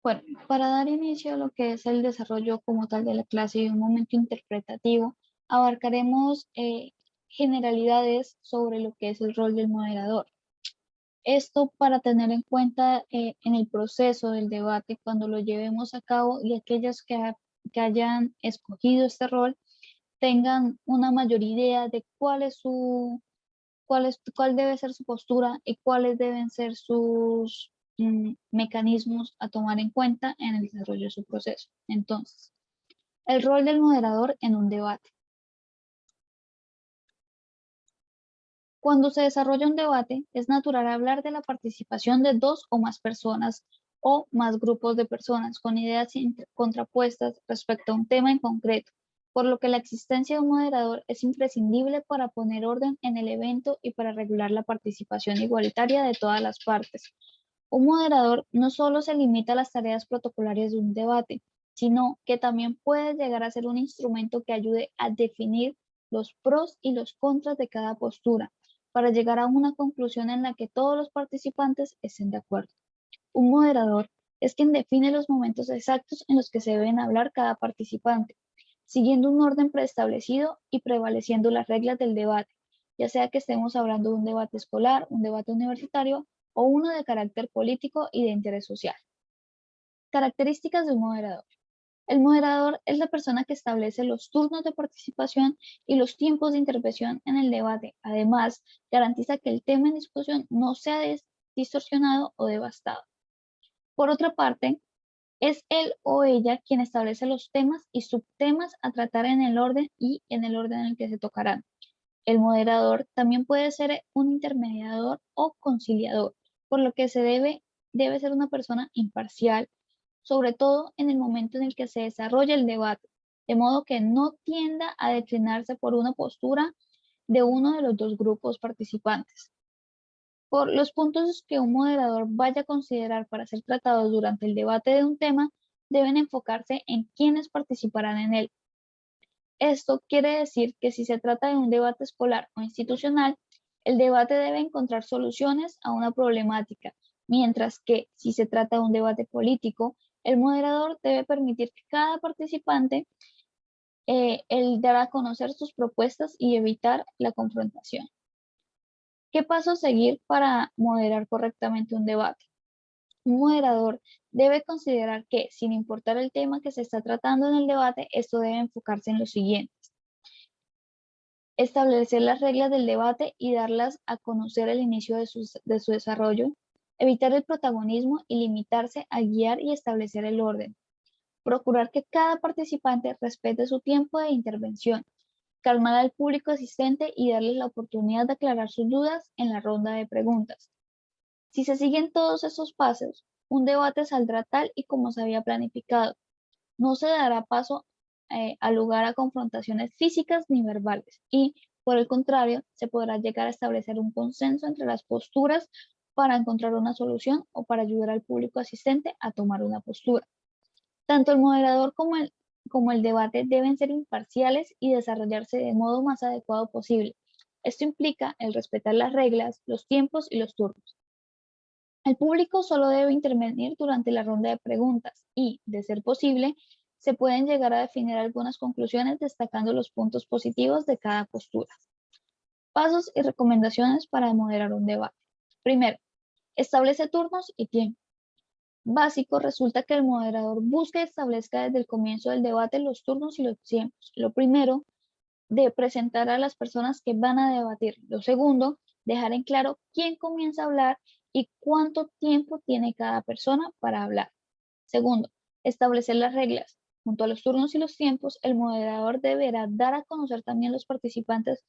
Bueno, para dar inicio a lo que es el desarrollo como tal de la clase y un momento interpretativo, abarcaremos generalidades sobre lo que es el rol del moderador. Esto para tener en cuenta en el proceso del debate cuando lo llevemos a cabo y aquellos que hayan escogido este rol tengan una mayor idea de cuál debe ser su postura y cuáles deben ser sus mecanismos a tomar en cuenta en el desarrollo de su proceso. Entonces, el rol del moderador en un debate. Cuando se desarrolla un debate, es natural hablar de la participación de dos o más personas o más grupos de personas con ideas contrapuestas respecto a un tema en concreto, por lo que la existencia de un moderador es imprescindible para poner orden en el evento y para regular la participación igualitaria de todas las partes. Un moderador no solo se limita a las tareas protocolarias de un debate, sino que también puede llegar a ser un instrumento que ayude a definir los pros y los contras de cada postura, para llegar a una conclusión en la que todos los participantes estén de acuerdo. Un moderador es quien define los momentos exactos en los que se deben hablar cada participante, siguiendo un orden preestablecido y prevaleciendo las reglas del debate, ya sea que estemos hablando de un debate escolar, un debate universitario o uno de carácter político y de interés social. Características de un moderador. El moderador es la persona que establece los turnos de participación y los tiempos de intervención en el debate. Además, garantiza que el tema en discusión no sea distorsionado o devastado. Por otra parte, es él o ella quien establece los temas y subtemas a tratar en el orden y en el orden en el que se tocarán. El moderador también puede ser un intermediador o conciliador, por lo que debe ser una persona imparcial, sobre todo en el momento en el que se desarrolla el debate, de modo que no tienda a declinarse por una postura de uno de los dos grupos participantes. Por los puntos que un moderador vaya a considerar para ser tratados durante el debate de un tema, deben enfocarse en quiénes participarán en él. Esto quiere decir que si se trata de un debate escolar o institucional, el debate debe encontrar soluciones a una problemática, mientras que si se trata de un debate político, el moderador debe permitir que cada participante él dará a conocer sus propuestas y evitar la confrontación. ¿Qué paso seguir para moderar correctamente un debate? Un moderador debe considerar que, sin importar el tema que se está tratando en el debate, esto debe enfocarse en lo siguiente: establecer las reglas del debate y darlas a conocer al inicio de su desarrollo, evitar el protagonismo y limitarse a guiar y establecer el orden, procurar que cada participante respete su tiempo de intervención, calmar al público asistente y darles la oportunidad de aclarar sus dudas en la ronda de preguntas. Si se siguen todos esos pasos, un debate saldrá tal y como se había planificado. No se dará paso al lugar a confrontaciones físicas ni verbales y, por el contrario, se podrá llegar a establecer un consenso entre las posturas para encontrar una solución o para ayudar al público asistente a tomar una postura. Tanto el moderador como el debate deben ser imparciales y desarrollarse de modo más adecuado posible. Esto implica el respetar las reglas, los tiempos y los turnos. El público solo debe intervenir durante la ronda de preguntas y, de ser posible, se pueden llegar a definir algunas conclusiones destacando los puntos positivos de cada postura. Pasos y recomendaciones para moderar un debate. Primero, establece turnos y tiempo. Básico, resulta que el moderador busque y establezca desde el comienzo del debate los turnos y los tiempos. Lo primero, de presentar a las personas que van a debatir. Lo segundo, dejar en claro quién comienza a hablar y cuánto tiempo tiene cada persona para hablar. Segundo, establecer las reglas. Junto a los turnos y los tiempos, el moderador deberá dar a conocer también a los participantes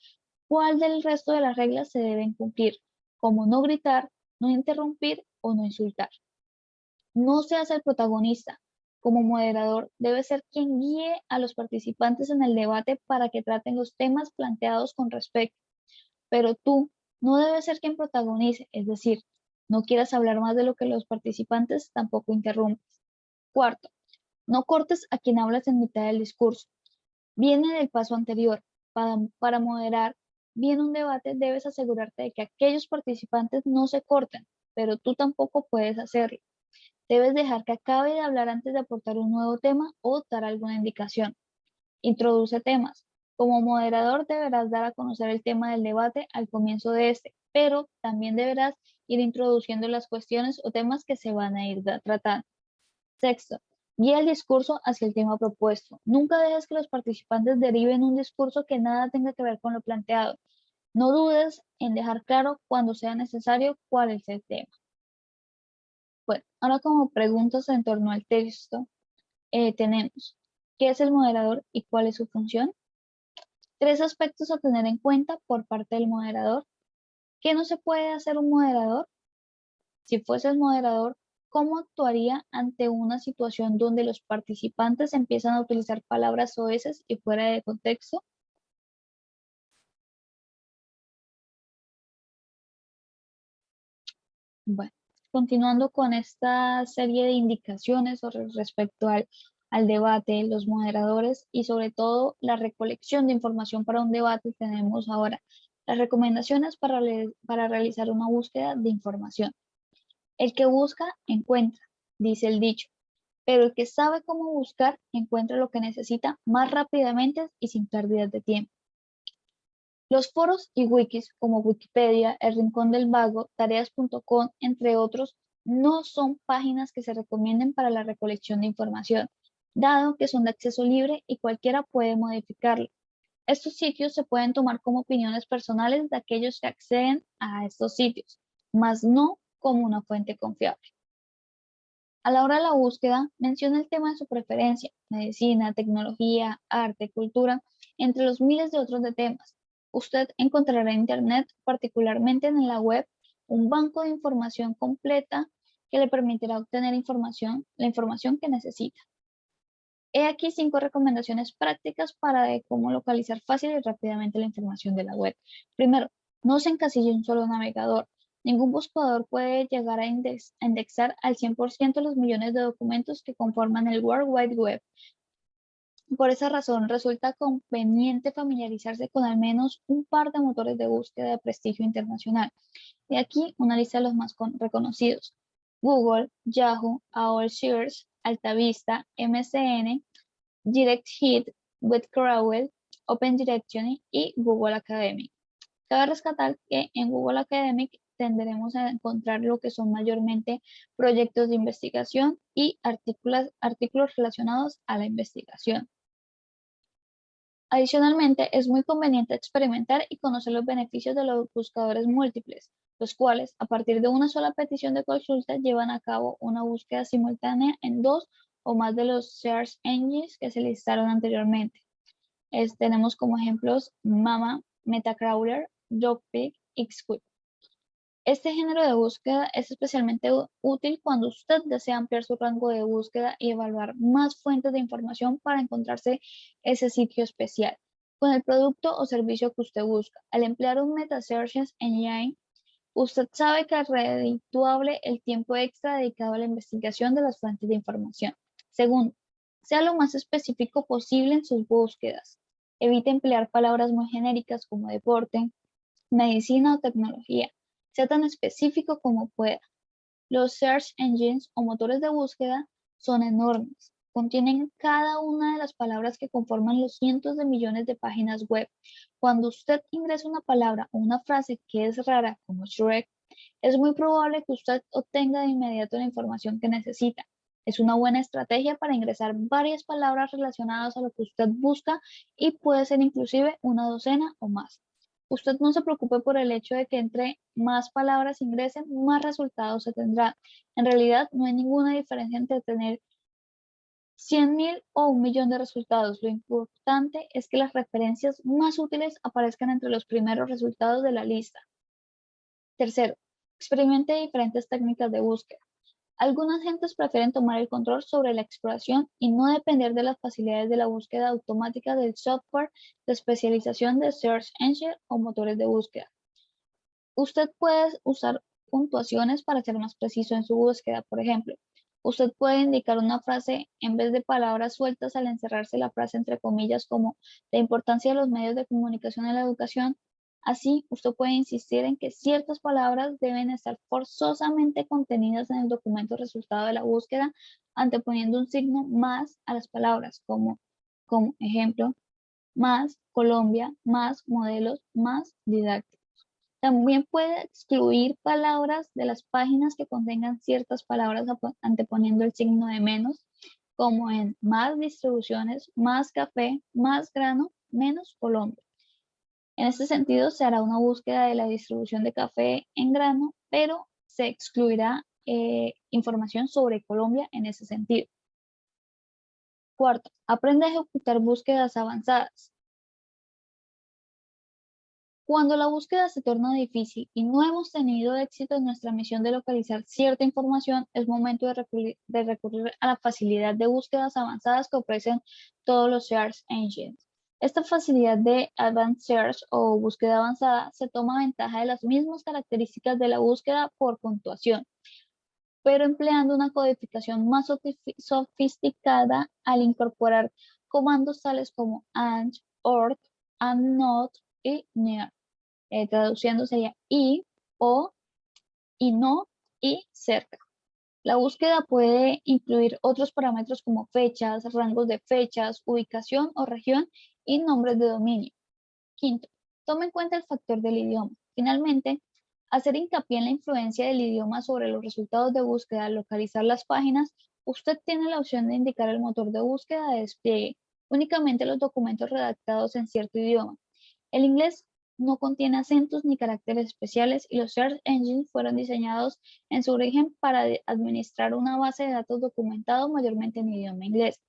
cuál del resto de las reglas se deben cumplir, como no gritar, no interrumpir o no insultar. No seas el protagonista. Como moderador, debe ser quien guíe a los participantes en el debate para que traten los temas planteados con respeto. Pero tú no debes ser quien protagonice, es decir, no quieras hablar más de lo que los participantes, tampoco interrumpes. Cuarto, no cortes a quien hablas en mitad del discurso. Viene del paso anterior. Para moderar bien un debate, debes asegurarte de que aquellos participantes no se corten, pero tú tampoco puedes hacerlo. Debes dejar que acabe de hablar antes de aportar un nuevo tema o dar alguna indicación. Introduce temas. Como moderador deberás dar a conocer el tema del debate al comienzo de este, pero también deberás ir introduciendo las cuestiones o temas que se van a ir tratando. Sexto, guía el discurso hacia el tema propuesto. Nunca dejes que los participantes deriven un discurso que nada tenga que ver con lo planteado. No dudes en dejar claro cuando sea necesario cuál es el tema. Bueno, ahora como preguntas en torno al texto, tenemos ¿qué es el moderador y cuál es su función? Tres aspectos a tener en cuenta por parte del moderador. ¿Qué no se puede hacer un moderador? Si fuese el moderador, ¿cómo actuaría ante una situación donde los participantes empiezan a utilizar palabras soeces y fuera de contexto? Bueno, continuando con esta serie de indicaciones respecto al debate, los moderadores y sobre todo la recolección de información para un debate, tenemos ahora las recomendaciones para realizar una búsqueda de información. El que busca, encuentra, dice el dicho, pero el que sabe cómo buscar, encuentra lo que necesita más rápidamente y sin pérdidas de tiempo. Los foros y wikis como Wikipedia, El Rincón del Vago, tareas.com, entre otros, no son páginas que se recomienden para la recolección de información, dado que son de acceso libre y cualquiera puede modificarlo. Estos sitios se pueden tomar como opiniones personales de aquellos que acceden a estos sitios, mas no como una fuente confiable. A la hora de la búsqueda, menciona el tema de su preferencia, medicina, tecnología, arte, cultura, entre los miles de otros de temas. Usted encontrará en Internet, particularmente en la web, un banco de información completa que le permitirá obtener la información que necesita. He aquí 5 recomendaciones prácticas para cómo localizar fácil y rápidamente la información de la web. Primero, no se encasille en un solo navegador. Ningún buscador puede llegar a indexar al 100% los millones de documentos que conforman el World Wide Web. Por esa razón, resulta conveniente familiarizarse con al menos un par de motores de búsqueda de prestigio internacional. De aquí una lista de los más reconocidos: Google, Yahoo, AOL Search, AltaVista, MSN, Direct Hit, WebCrawler, Open Directory y Google Academic. Cabe rescatar que en Google Academic tendremos a encontrar lo que son mayormente proyectos de investigación y artículos relacionados a la investigación. Adicionalmente, es muy conveniente experimentar y conocer los beneficios de los buscadores múltiples, los cuales, a partir de una sola petición de consulta, llevan a cabo una búsqueda simultánea en 2 o más de los search engines que se listaron anteriormente. Tenemos como ejemplos Mama, Metacrawler, Dogpig y Xquit. Este género de búsqueda es especialmente útil cuando usted desea ampliar su rango de búsqueda y evaluar más fuentes de información para encontrarse ese sitio especial con el producto o servicio que usted busca. Al emplear un Meta Search Engine, usted sabe que es redituable el tiempo extra dedicado a la investigación de las fuentes de información. Segundo, sea lo más específico posible en sus búsquedas. Evite emplear palabras muy genéricas como deporte, medicina o tecnología. Sea tan específico como pueda. Los search engines o motores de búsqueda son enormes. Contienen cada una de las palabras que conforman los cientos de millones de páginas web. Cuando usted ingresa una palabra o una frase que es rara, como Shrek, es muy probable que usted obtenga de inmediato la información que necesita. Es una buena estrategia para ingresar varias palabras relacionadas a lo que usted busca y puede ser inclusive una docena o más. Usted no se preocupe por el hecho de que entre más palabras ingresen, más resultados se tendrán. En realidad, no hay ninguna diferencia entre tener 100.000 o 1.000.000 de resultados. Lo importante es que las referencias más útiles aparezcan entre los primeros resultados de la lista. Tercero, experimente diferentes técnicas de búsqueda. Algunas gentes prefieren tomar el control sobre la exploración y no depender de las facilidades de la búsqueda automática del software de especialización de Search Engine o motores de búsqueda. Usted puede usar puntuaciones para ser más preciso en su búsqueda. Por ejemplo, usted puede indicar una frase en vez de palabras sueltas al encerrarse la frase entre comillas como la importancia de los medios de comunicación en la educación. Así, usted puede insistir en que ciertas palabras deben estar forzosamente contenidas en el documento resultado de la búsqueda, anteponiendo un signo más a las palabras, como ejemplo, más Colombia, más modelos, más didáctica. También puede excluir palabras de las páginas que contengan ciertas palabras anteponiendo el signo de menos, como en más distribuciones, más café, más grano, menos Colombia. En este sentido, se hará una búsqueda de la distribución de café en grano, pero se excluirá información sobre Colombia en ese sentido. Cuarto, aprende a ejecutar búsquedas avanzadas. Cuando la búsqueda se torna difícil y no hemos tenido éxito en nuestra misión de localizar cierta información, es momento de recurrir a la facilidad de búsquedas avanzadas que ofrecen todos los search engines. Esta facilidad de Advanced Search o búsqueda avanzada se toma ventaja de las mismas características de la búsqueda por puntuación, pero empleando una codificación más sofisticada al incorporar comandos tales como AND, OR, AND NOT y NEAR. Traduciendo sería y, o, y no, y cerca. La búsqueda puede incluir otros parámetros como fechas, rangos de fechas, ubicación o región y nombres de dominio. Quinto, tome en cuenta el factor del idioma. Finalmente, hacer hincapié en la influencia del idioma sobre los resultados de búsqueda al localizar las páginas, usted tiene la opción de indicar el motor de búsqueda de despliegue únicamente los documentos redactados en cierto idioma. El inglés no contiene acentos ni caracteres especiales y los search engines fueron diseñados en su origen para administrar una base de datos documentado mayormente en idioma inglés.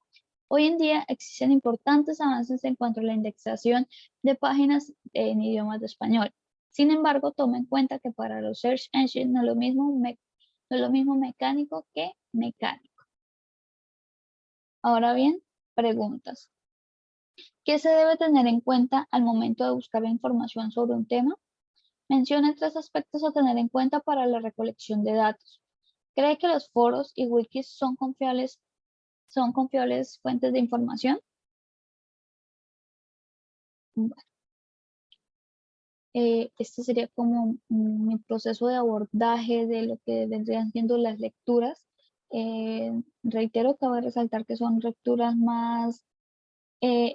Hoy en día existen importantes avances en cuanto a la indexación de páginas en idiomas de español. Sin embargo, tome en cuenta que para los search engines no es lo mismo mecánico que mecánico. Ahora bien, preguntas. ¿Qué se debe tener en cuenta al momento de buscar información sobre un tema? Mencione 3 aspectos a tener en cuenta para la recolección de datos. ¿Cree que los foros y wikis son confiables fuentes de información? Bueno, este sería como mi proceso de abordaje de lo que vendrían siendo las lecturas. Reitero, cabe resaltar que son lecturas más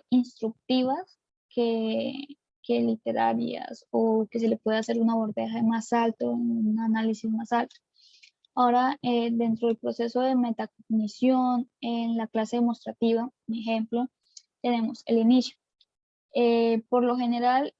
instructivas que, que literarias o que se le puede hacer un abordaje más alto, un análisis más alto. Ahora, dentro del proceso de metacognición, en la clase demostrativa, por ejemplo, tenemos el inicio. Por lo general,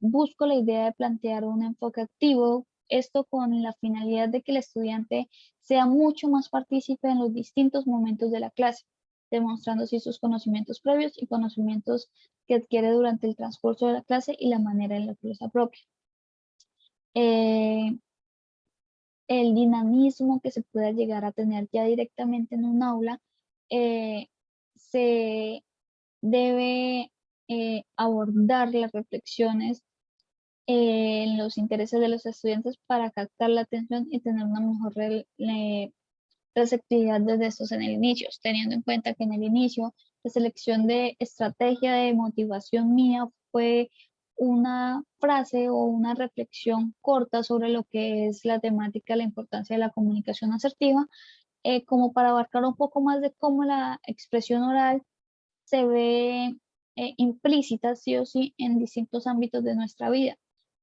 busco la idea de plantear un enfoque activo, esto con la finalidad de que el estudiante sea mucho más partícipe en los distintos momentos de la clase, demostrando así sus conocimientos previos y conocimientos que adquiere durante el transcurso de la clase y la manera en la que los apropia. El dinamismo que se pueda llegar a tener ya directamente en un aula se debe abordar las reflexiones en los intereses de los estudiantes para captar la atención y tener una mejor receptividad desde estos en el inicio, teniendo en cuenta que en el inicio la selección de estrategia de motivación mía fue una frase o una reflexión corta sobre lo que es la temática, la importancia de la comunicación asertiva, como para abarcar un poco más de cómo la expresión oral se ve implícita sí o sí en distintos ámbitos de nuestra vida.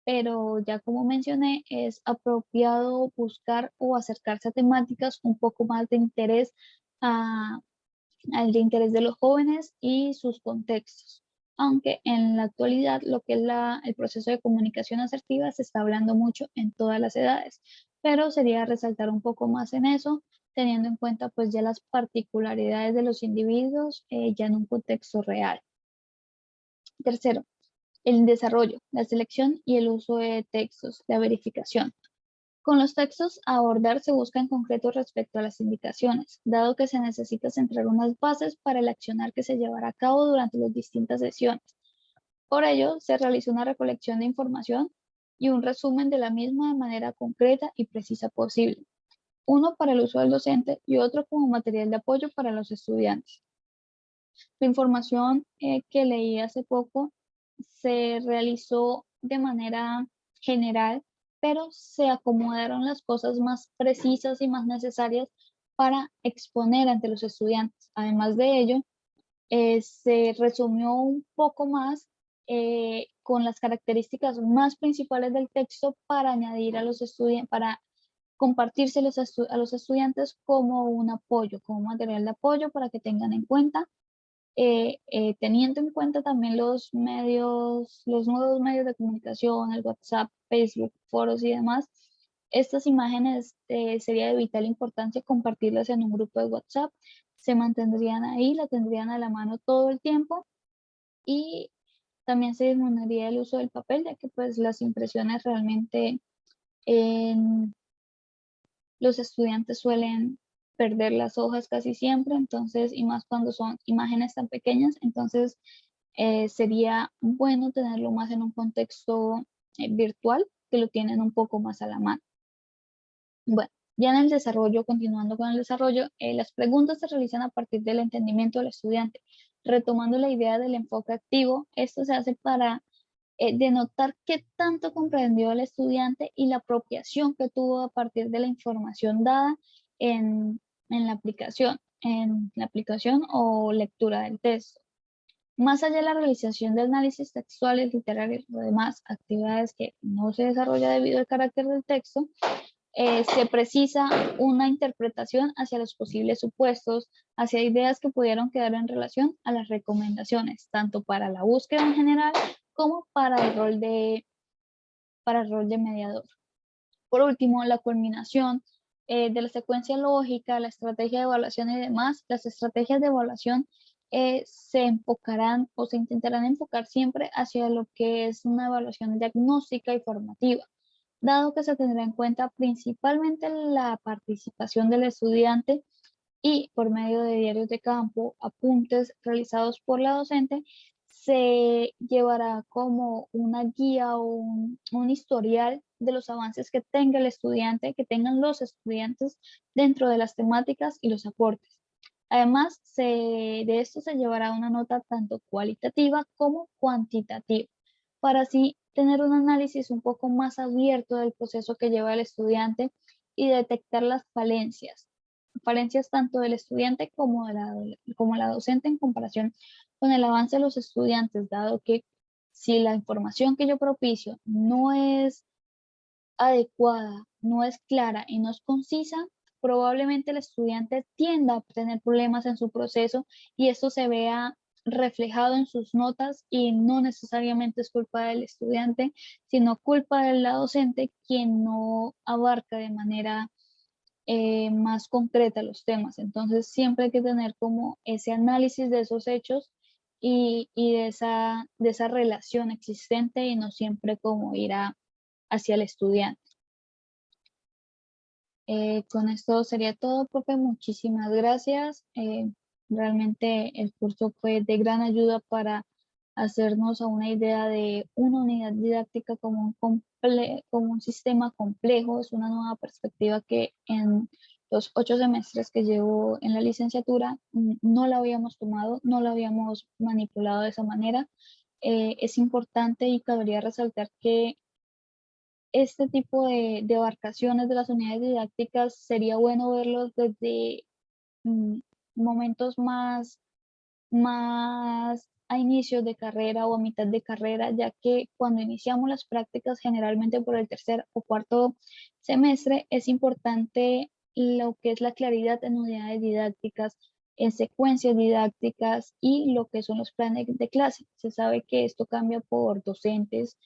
Pero ya como mencioné, es apropiado buscar o acercarse a temáticas un poco más de interés al de interés de los jóvenes y sus contextos. Aunque en la actualidad lo que es el proceso de comunicación asertiva se está hablando mucho en todas las edades, pero sería resaltar un poco más en eso, teniendo en cuenta pues ya las particularidades de los individuos ya en un contexto real. Tercero, el desarrollo, la selección y el uso de textos, la verificación. Con los textos a abordar se busca en concreto respecto a las indicaciones, dado que se necesita centrar unas bases para el accionar que se llevará a cabo durante las distintas sesiones. Por ello, se realiza una recolección de información y un resumen de la misma de manera concreta y precisa posible, uno para el uso del docente y otro como material de apoyo para los estudiantes. La información que leí hace poco se realizó de manera general, pero se acomodaron las cosas más precisas y más necesarias para exponer ante los estudiantes. Además de ello, se resumió un poco más con las características más principales del texto para añadir a los estudiantes, para compartírselos a los estudiantes como un apoyo, como material de apoyo para que tengan en cuenta, teniendo en cuenta también los nuevos medios de comunicación, el WhatsApp, Facebook, foros y demás. Estas imágenes sería de vital importancia compartirlas en un grupo de WhatsApp, se mantendrían ahí, la tendrían a la mano todo el tiempo y también se disminuiría el uso del papel, ya que pues las impresiones realmente los estudiantes suelen perder las hojas casi siempre, entonces, y más cuando son imágenes tan pequeñas, entonces sería bueno tenerlo más en un contexto virtual, que lo tienen un poco más a la mano. Bueno, ya en el desarrollo, continuando con el desarrollo, las preguntas se realizan a partir del entendimiento del estudiante. Retomando la idea del enfoque activo, esto se hace para denotar qué tanto comprendió el estudiante y la apropiación que tuvo a partir de la información dada en, en la aplicación o lectura del texto. Más allá de la realización de análisis textuales, literarios o demás actividades que no se desarrolla debido al carácter del texto, se precisa una interpretación hacia los posibles supuestos, hacia ideas que pudieron quedar en relación a las recomendaciones, tanto para la búsqueda en general como para el rol de mediador. Por último, la culminación de la secuencia lógica, la estrategia de evaluación y demás. Las estrategias de evaluación se enfocarán o se intentarán enfocar siempre hacia lo que es una evaluación diagnóstica y formativa, dado que se tendrá en cuenta principalmente la participación del estudiante y por medio de diarios de campo, apuntes realizados por la docente, se llevará como una guía o un historial de los avances que tenga el estudiante, que tengan los estudiantes dentro de las temáticas y los aportes. Además, de esto se llevará una nota tanto cualitativa como cuantitativa, para así tener un análisis un poco más abierto del proceso que lleva el estudiante y detectar las falencias tanto del estudiante como como la docente en comparación con el avance de los estudiantes, dado que si la información que yo propicio no es adecuada, no es clara y no es concisa, probablemente el estudiante tienda a tener problemas en su proceso y esto se vea reflejado en sus notas y no necesariamente es culpa del estudiante, sino culpa de la docente quien no abarca de manera más concreta los temas. Entonces siempre hay que tener como ese análisis de esos hechos y de esa relación existente y no siempre como ir hacia el estudiante. Con esto sería todo, profe. Muchísimas gracias. Realmente el curso fue de gran ayuda para hacernos a una idea de una unidad didáctica como como un sistema complejo. Es una nueva perspectiva que en los 8 semestres que llevo en la licenciatura no la habíamos tomado, no la habíamos manipulado de esa manera. Es importante y cabría resaltar que este tipo de abarcaciones de las unidades didácticas sería bueno verlos desde mm, momentos más a inicios de carrera o a mitad de carrera, ya que cuando iniciamos las prácticas, generalmente por el tercer o cuarto semestre, es importante lo que es la claridad en unidades didácticas, en secuencias didácticas y lo que son los planes de clase. Se sabe que esto cambia por docentes,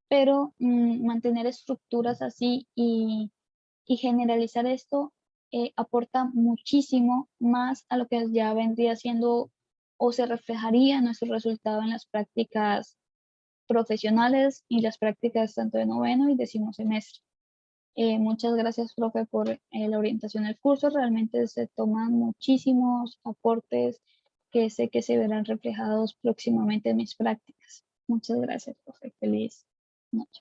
pero mantener estructuras así y generalizar esto aporta muchísimo más a lo que ya vendría siendo o se reflejaría en nuestro resultado en las prácticas profesionales y las prácticas tanto de noveno y décimo semestre. Muchas gracias, profe, por la orientación del curso. Realmente se toman muchísimos aportes que sé que se verán reflejados próximamente en mis prácticas. Muchas gracias, profe. Feliz noche.